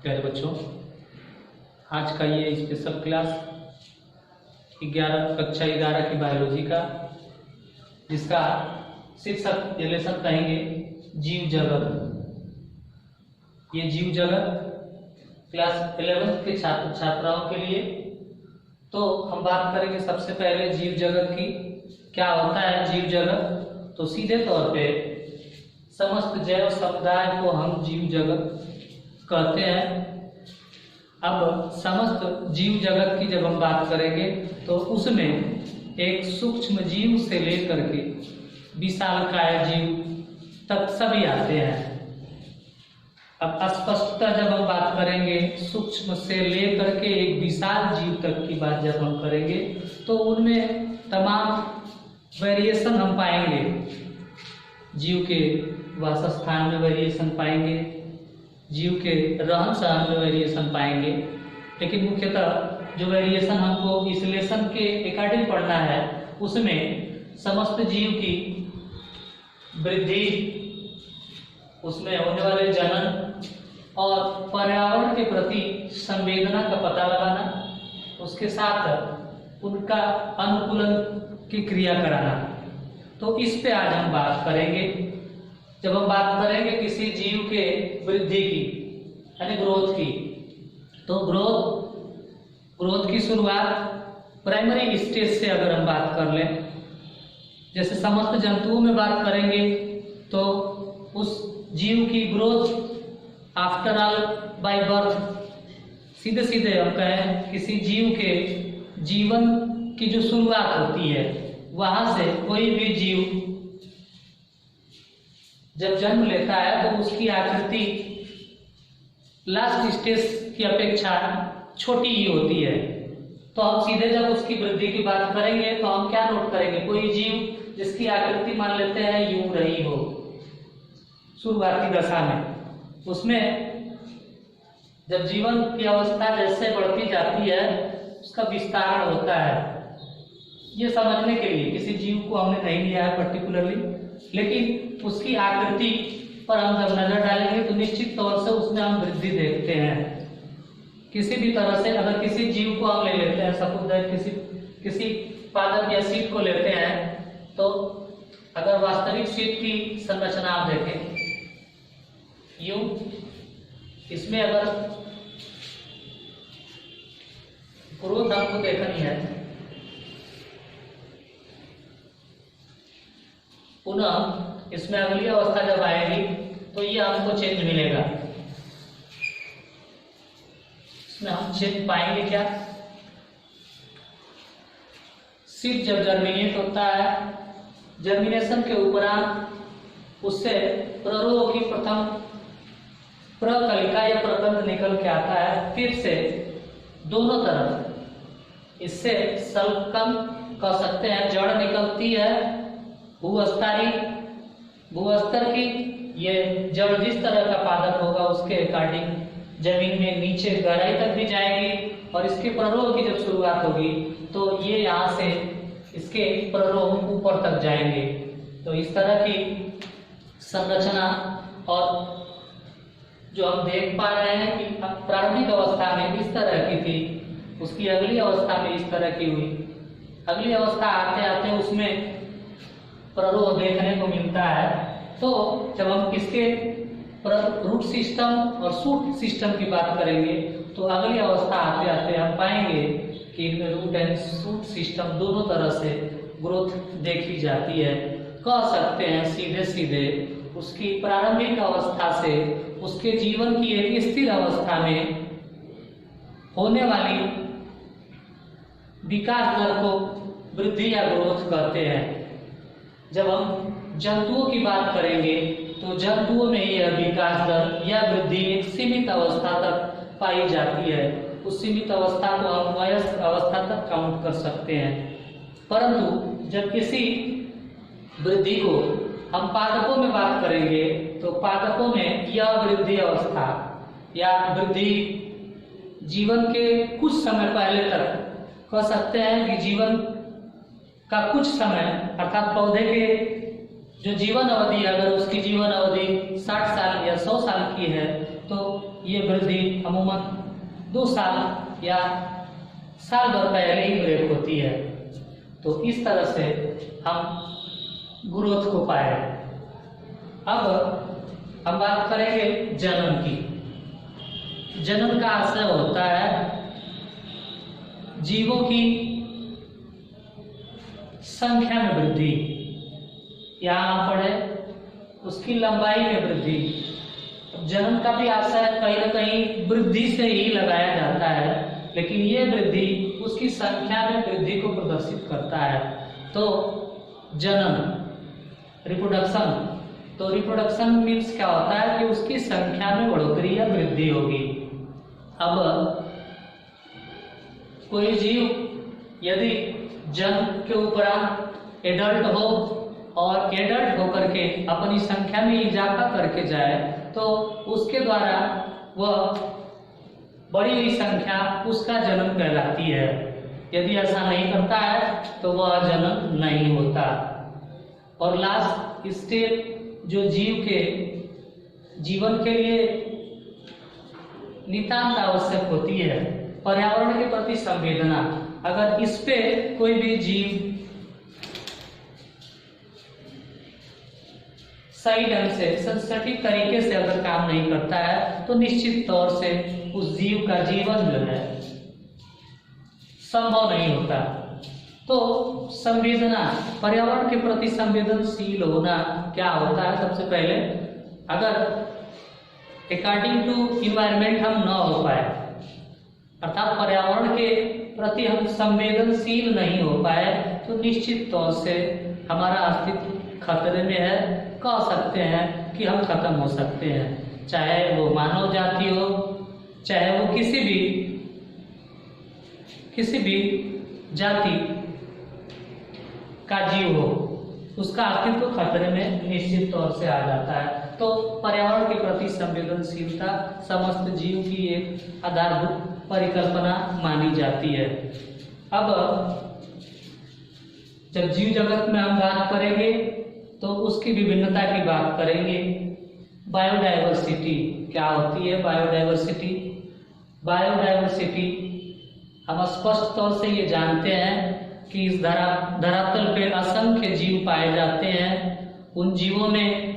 प्यारे बच्चों, आज का ये स्पेशल क्लास 11 की बायोलॉजी का, जिसका शीर्षक ये लेसन कहेंगे जीव जगत। ये जीव जगत क्लास 11 के छात्र छात्राओं के लिए। तो हम बात करेंगे सबसे पहले जीव जगत की। क्या होता है जीव जगत? तो सीधे तौर पे समस्त जैव समुदाय को हम जीव जगत कहते हैं। अब समस्त जीव जगत की जब हम बात करेंगे तो उसमें एक सूक्ष्म जीव से लेकर के विशालकाय जीव तक सभी आते हैं। अब स्पष्टता जब हम बात करेंगे सूक्ष्म से लेकर के एक विशाल जीव तक की बात जब हम करेंगे तो उनमें तमाम वेरिएशन हम पाएंगे। जीव के वासस्थान में वेरिएशन पाएंगे, जीव के रहन सहन में वेरिएशन पाएंगे, लेकिन मुख्यतः जो वेरिएशन हमको इस लेसन के अकॉर्डिंग पढ़ना है उसमें समस्त जीव की वृद्धि, उसमें होने वाले जनन और पर्यावरण के प्रति संवेदना का पता लगाना, उसके साथ उनका अनुकूलन की क्रिया कराना। तो इस पे आज हम बात करेंगे। जब हम बात करेंगे किसी जीव के वृद्धि की यानी ग्रोथ की, तो ग्रोथ की शुरुआत प्राइमरी स्टेज से अगर हम बात कर लें, जैसे समस्त जंतुओं में बात करेंगे तो उस जीव की growth after all by birth. सीधे सीधे हम कहें किसी जीव के जीवन की जो शुरुआत होती है वहां से कोई भी जीव जब जन्म लेता है तो उसकी आकृति लास्ट स्टेज की अपेक्षा छोटी ही होती है। तो हम सीधे जब उसकी वृद्धि की बात करेंगे तो हम क्या नोट करेंगे? कोई जीव जिसकी आकृति मान लेते हैं यूं रही हो शुरुआती दशा में, उसमें जब जीवन की अवस्था जैसे बढ़ती जाती है उसका विस्तारण होता है। ये समझने के लिए किसी जीव को हमने नहीं लिया है पर्टिकुलरली, लेकिन उसकी आकृति पर हम जब नजर डालेंगे तो निश्चित तौर से उसमें हम वृद्धि देखते हैं। किसी भी तरह से अगर किसी जीव को हम ले लेते हैं, सपोज किसी पादप या शीट को लेते हैं, तो अगर वास्तविक शीट की संरचना आप देखें यूं, इसमें अगर ग्रोथ हमको देखनी है, पुनः इसमें अगली अवस्था जब आएगी तो ये हमको चेंज मिलेगा। इसमें हम चेंज पाएंगे क्या? सीड जब जर्मिनेट होता है, जर्मिनेशन के उपरांत उससे प्ररोह की प्रथम प्रकलिका या प्रकंद निकल के आता है। फिर से दोनों तरफ इससे सल्कम कह सकते हैं जड़ निकलती है भूस्तर की। ये जड़ जिस तरह का पादप होगा उसके अकॉर्डिंग जमीन में नीचे गहराई तक भी जाएगी, और इसके प्ररोह की जब शुरुआत होगी तो ये यहाँ से इसके प्ररोह ऊपर तक जाएंगे। तो इस तरह की संरचना, और जो हम देख पा रहे हैं कि प्रारंभिक अवस्था में इस तरह की थी, उसकी अगली अवस्था में इस तरह की हुई, अगली अवस्था आते आते उसमें प्ररोह देखने को मिलता है। तो जब हम इसके रूट सिस्टम और शूट सिस्टम की बात करेंगे तो अगली अवस्था आते आते हम पाएंगे कि इनमें रूट एंड शूट सिस्टम दोनों तरह से ग्रोथ देखी जाती है। कह सकते हैं सीधे सीधे उसकी प्रारंभिक अवस्था से उसके जीवन की एक स्थिर अवस्था में होने वाली विकास दर को वृद्धि या ग्रोथ कहते हैं। जब हम जंतुओं की बात करेंगे तो जंतुओं में यह विकास दर या वृद्धि एक सीमित अवस्था तक पाई जाती है। उस सीमित अवस्था को हम वयस्क अवस्था तक काउंट कर सकते हैं। परंतु जब किसी वृद्धि को हम पादपों में बात करेंगे तो पादपों में यह वृद्धि अवस्था या वृद्धि जीवन के कुछ समय पहले तक कह सकते हैं कि जीवन का कुछ समय अर्थात पौधे के जो जीवन अवधि, अगर उसकी जीवन अवधि 60 साल या 100 साल की है तो ये वृद्धि अमूमन 2 साल या साल भर पहले ही ब्रेक होती है। तो इस तरह से हम ग्रोथ को पाए। अब हम बात करेंगे जनन की। जनन का आशय होता है जीवों की संख्या में वृद्धि, यहाँ पढ़े उसकी लंबाई में वृद्धि। जनन का भी आशय कहीं न कहीं वृद्धि से ही लगाया जाता है, लेकिन ये वृद्धि उसकी संख्या में वृद्धि को प्रदर्शित करता है। तो जनन, रिप्रोडक्शन, तो रिप्रोडक्शन मीन्स क्या होता है कि उसकी संख्या में बढ़ोतरी या वृद्धि होगी। अब कोई जीव यदि जन्म के उपरांत एडल्ट हो और एडल्ट होकर के अपनी संख्या में इजाफा करके जाए तो उसके द्वारा वह बड़ी हुई संख्या उसका जन्म कहलाती है। यदि ऐसा नहीं करता है तो वह जन्म नहीं होता। और लास्ट स्टेप जो जीव के जीवन के लिए नितांत आवश्यक होती है, पर्यावरण के प्रति संवेदना। अगर इस पे कोई भी जीव सही ढंग से सटीक तरीके से अगर काम नहीं करता है तो निश्चित तौर से उस जीव का जीवन जो है संभव नहीं होता। तो संवेदना, पर्यावरण के प्रति संवेदनशील होना क्या होता है? सबसे पहले अगर अकॉर्डिंग टू इन्वायरमेंट हम न हो पाए, अर्थात पर्यावरण के प्रति हम संवेदनशील नहीं हो पाए, तो निश्चित तौर से हमारा अस्तित्व खतरे में है। कह सकते हैं कि हम खत्म हो सकते हैं, चाहे वो मानव जाति हो, चाहे वो किसी भी जाति का जीव हो, उसका अस्तित्व खतरे में निश्चित तौर से आ जाता है। तो पर्यावरण के प्रति संवेदनशीलता समस्त जीव की एक आधारभूत परिकल्पना मानी जाती है। अब जब जीव जगत में हम बात करेंगे तो उसकी विभिन्नता की बात करेंगे। बायोडाइवर्सिटी क्या होती है? बायोडाइवर्सिटी हम स्पष्ट तौर से ये जानते हैं कि इस धरातल पे असंख्य जीव पाए जाते हैं। उन जीवों में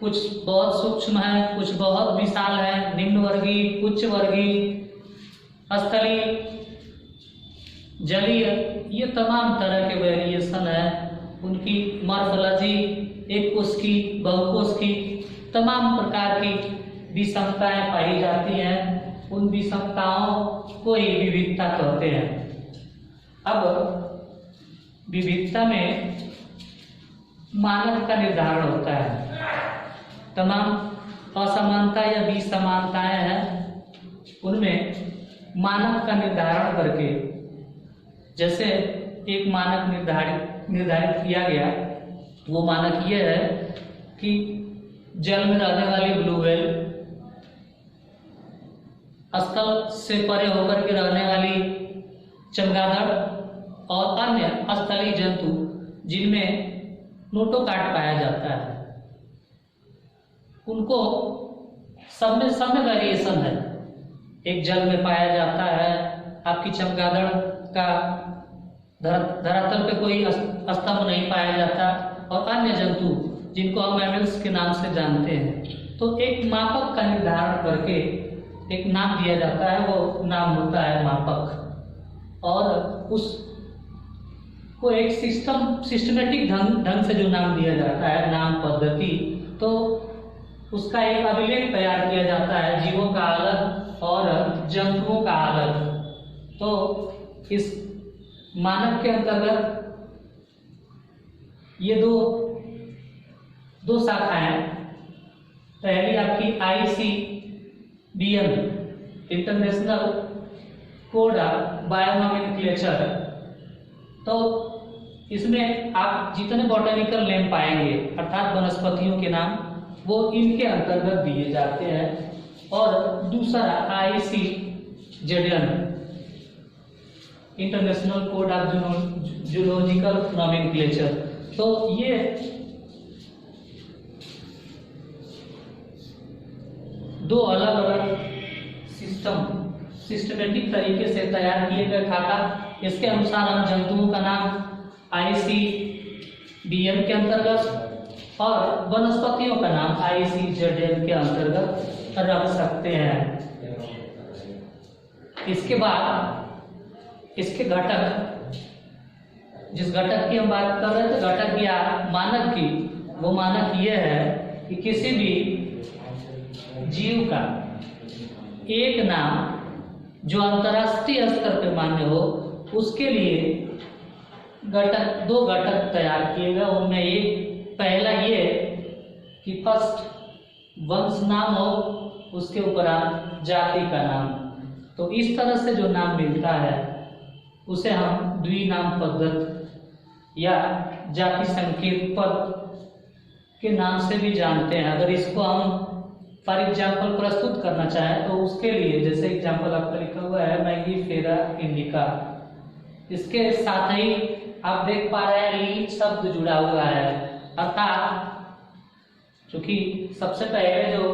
कुछ बहुत सूक्ष्म है, कुछ बहुत विशाल है, निम्नवर्गीय, उच्च वर्गीय, स्थलीय, जलीय, ये तमाम तरह के वेरिएशन है। उनकी मॉर्फोलॉजी, एक कोश की, बहुकोश की, तमाम प्रकार की विषमताएं पाई जाती हैं। उन विषमताओं को ही विविधता कहते हैं। अब विविधता में मानक का निर्धारण होता है। तमाम असमानता या विसमानताएं हैं, उनमें मानक का निर्धारण करके, जैसे एक मानक निर्धारित किया गया, वो मानक ये है कि जल में रहने वाली ब्लू व्हेल, स्थल से परे होकर के रहने वाली चमगादड़ और अन्य स्थलीय जंतु जिनमें नोटोकार्ड पाया जाता है, उनको सब में वेरिएशन है। एक जल में पाया जाता है, आपकी चमगादड़ का धरातल पे कोई स्तंभ नहीं पाया जाता, और अन्य जंतु जिनको हम मैमल्स के नाम से जानते हैं। तो एक मापक का निर्धारण करके एक नाम दिया जाता है, वो नाम होता है मापक। और उसको एक सिस्टमेटिक ढंग से जो नाम दिया जाता है, नाम पद्धति, तो उसका एक अभिलेख तैयार किया जाता है, जीवों का अलग और जंतुओं का अलग। तो इस मानक के अंतर्गत ये दो शाखाएं, पहली आपकी ICBM, इंटरनेशनल कोड ऑफ बायोनोमेनक्लेचर। तो इसमें आप जितने बॉटनिकल नेम पाएंगे, अर्थात वनस्पतियों के नाम, वो इनके अंतर्गत दिए जाते हैं। और दूसरा ICZN, international code of zoological nomenclature. तो ये दो अलग अलग सिस्टमेटिक तरीके से तैयार किए गए खाता। इसके अनुसार हम जंतुओं का नाम ICDM के अंतर्गत और वनस्पतियों का नाम ICZM के अंतर्गत रख सकते हैं। इसके बाद इसके घटक, जिस घटक की हम बात कर रहे थे, घटक या मानक की, वो मानक ये है कि किसी भी जीव का एक नाम जो अंतर्राष्ट्रीय स्तर पर मान्य हो, उसके लिए घटक, दो घटक तैयार किए गए। उनमें एक पहला ये कि फर्स्ट वंश नाम हो, उसके उपरांत जाति का नाम। तो इस तरह से जो नाम मिलता है उसे हम द्विनाम पद्धति या जाति संकेत पद के नाम से भी जानते हैं। अगर इसको हम फॉर एग्जाम्पल प्रस्तुत करना चाहें तो उसके लिए, जैसे एग्जाम्पल आपका लिखा हुआ है मैंगीफेरा इंडिका, इसके साथ ही आप देख पा रहे हैं लीन शब्द जुड़ा हुआ है, अर्थात क्योंकि सबसे पहले जो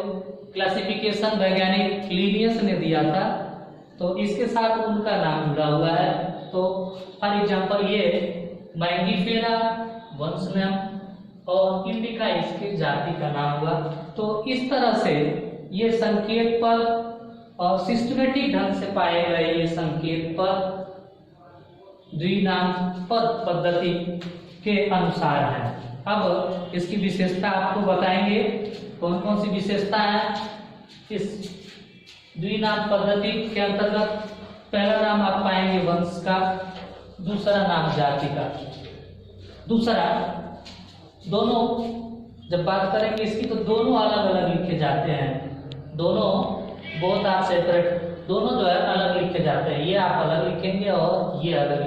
क्लासिफिकेशन वैज्ञानिक लीनियस ने दिया था, तो इसके साथ उनका नाम जुड़ा हुआ है। तो फॉर एग्जाम्पल ये मैंगीफेरा वंश नाम और इंडिका इसके जाति का नाम हुआ। तो इस तरह से ये संकेत पद और सिस्टमेटिक ढंग से पाए गए ये संकेत पद द्विनाम पद पद्धति के अनुसार है। अब इसकी विशेषता आपको बताएंगे, कौन कौन सी विशेषता है इस द्विनाम पद्धति के अंतर्गत। पहला नाम आप पाएंगे वंश का, दूसरा नाम जाति का। दूसरा, दोनों जब बात करेंगे इसकी तो दोनों अलग अलग लिखे जाते हैं, दोनों बहुत आप सेपरेट, दोनों जो है अलग लिखे जाते हैं। ये आप अलग लिखेंगे और ये अलग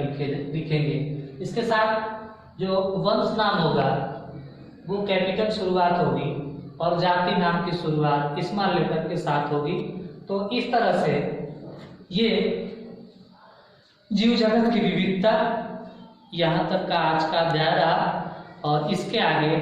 लिखेंगे। इसके साथ जो वंश नाम होगा वो कैपिटल शुरुआत होगी और जाति नाम की शुरुआत स्मॉल लेटर के साथ होगी। तो इस तरह से ये जीव जगत की विविधता यहाँ तक का आज का अध्याय रहा और इसके आगे